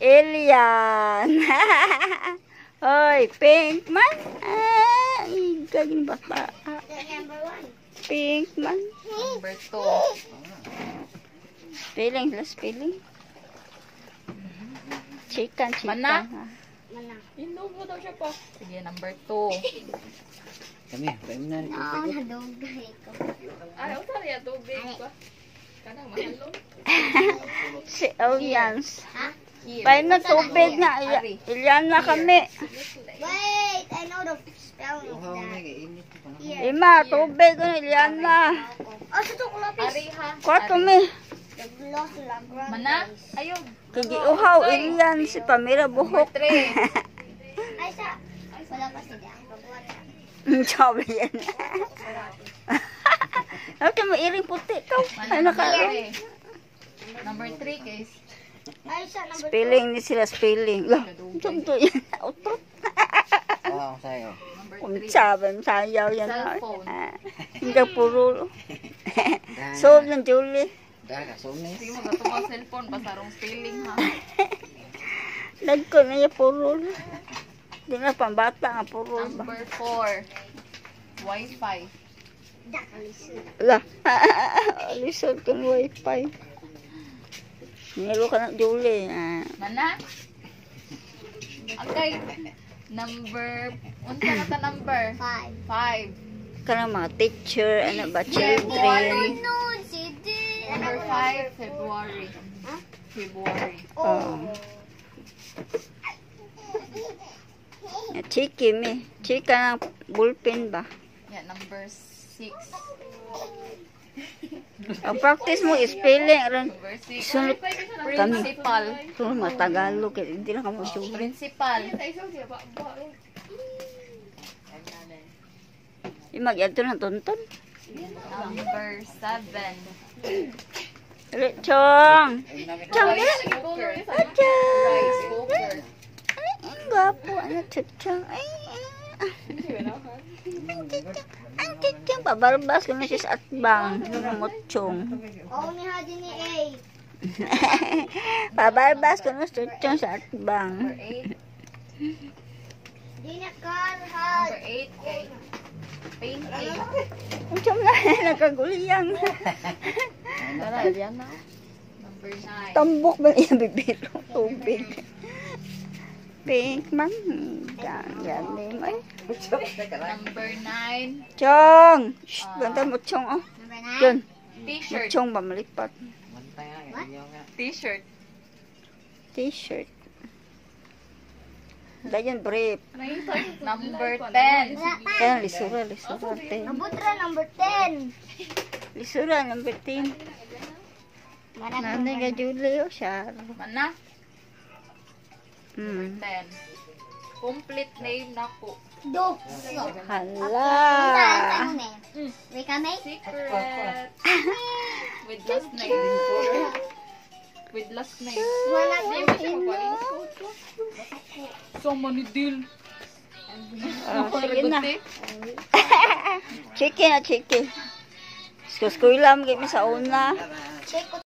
Alien. Hoy, pink man. Gagin bata. Pink man. Number 2. Spelling, spelling. Chicken, chicken. Mana? Mana? Inubo daw siya pa. Sige, number 2. Kami, pwede na rin. Oo, nadugay ko. Ay, utar ya, tubig pa. Kanang mahalo. Si Aliens. Ha? Paano tubig nga. Ilian na kami. Wait, I know the spelling of Uhaw na, that. init pa na. Here. Ima, tubig na ilian na. Oh, sa tukulapis. Ari ha. Kwato mi. Naglos lang. Mana? Ayun. Kigi uhaw, ilian si Pamira buhok. Number 3. Ay, sa. Wala pa sila. Pagwala. Sabi yan. Okay, mairing puti ka. Ay, Number naka. 3. Number 3 guys. Ay, sa number Spelling ni sila, spelling. Lah, sumto yan. Utot. Oo, sa'yo. Number Kung 3. sabi, sayaw yan. Cellphone. Hindi puro. So, ng Julie. Daga, sumis. Sige mo gatong ang cellphone basta rong spelling ha. Nagko na yung puro. Hindi na pambata nga puro. Number 4. Wi-Fi. Dakalisu. Lah, alisod kang wifi. Nilo ka ng Julie. Mana? Okay. Number, unsa na ta number? 5. 5. Ka ng mga teacher, ano ba, children. No, CD. Number 5, February. Huh? February. Oh. Chiki mi. Chika ng bullpen ba? Yeah, number 6. Ang practice mo, spelling. Number 6. Sunod Principal. So, mga Tagalog. Hindi na ka mo Principal. Yung mag-ato ng tonton. Number 7. Chong! Chong! Rice cooker. Chong! Rice cooker. Ang gwapo. Ano, Chong? Ay, ang chichong. Pabarbas ko na siya sa atbang. Muchong. Oh, ni Hadi ni A. Pabarbas ko na sa chichong sa atbang. Number 8. Di na car Number had. 8 kay painting. Muchong na, nagkaguliyang. Tara, yan na. Number 9. Tambok ba niya bibiro? Tubig. Pink man. Yan name ay. Number 9. Chong! Shh, ganda mo Chong oh. Number 9. Yun. T-shirt. Chong ba malipat? Mantay nga, inyo nga. T-shirt. T-shirt. Dayan brief. Number 10. Kaya lisura te. Nabutra number 10. Lisura number 10. Nanay ka Julie oh siya. Mana? Hmm. 10. Complete name na ko. Do. Hala. Ano na? Wait kami? Secret. With last name. With last name. Wala Hindi mo siya magpaling. Sama ni Dil. Sige na. Chicken na chicken. Skuskulam kami sa una. Check ko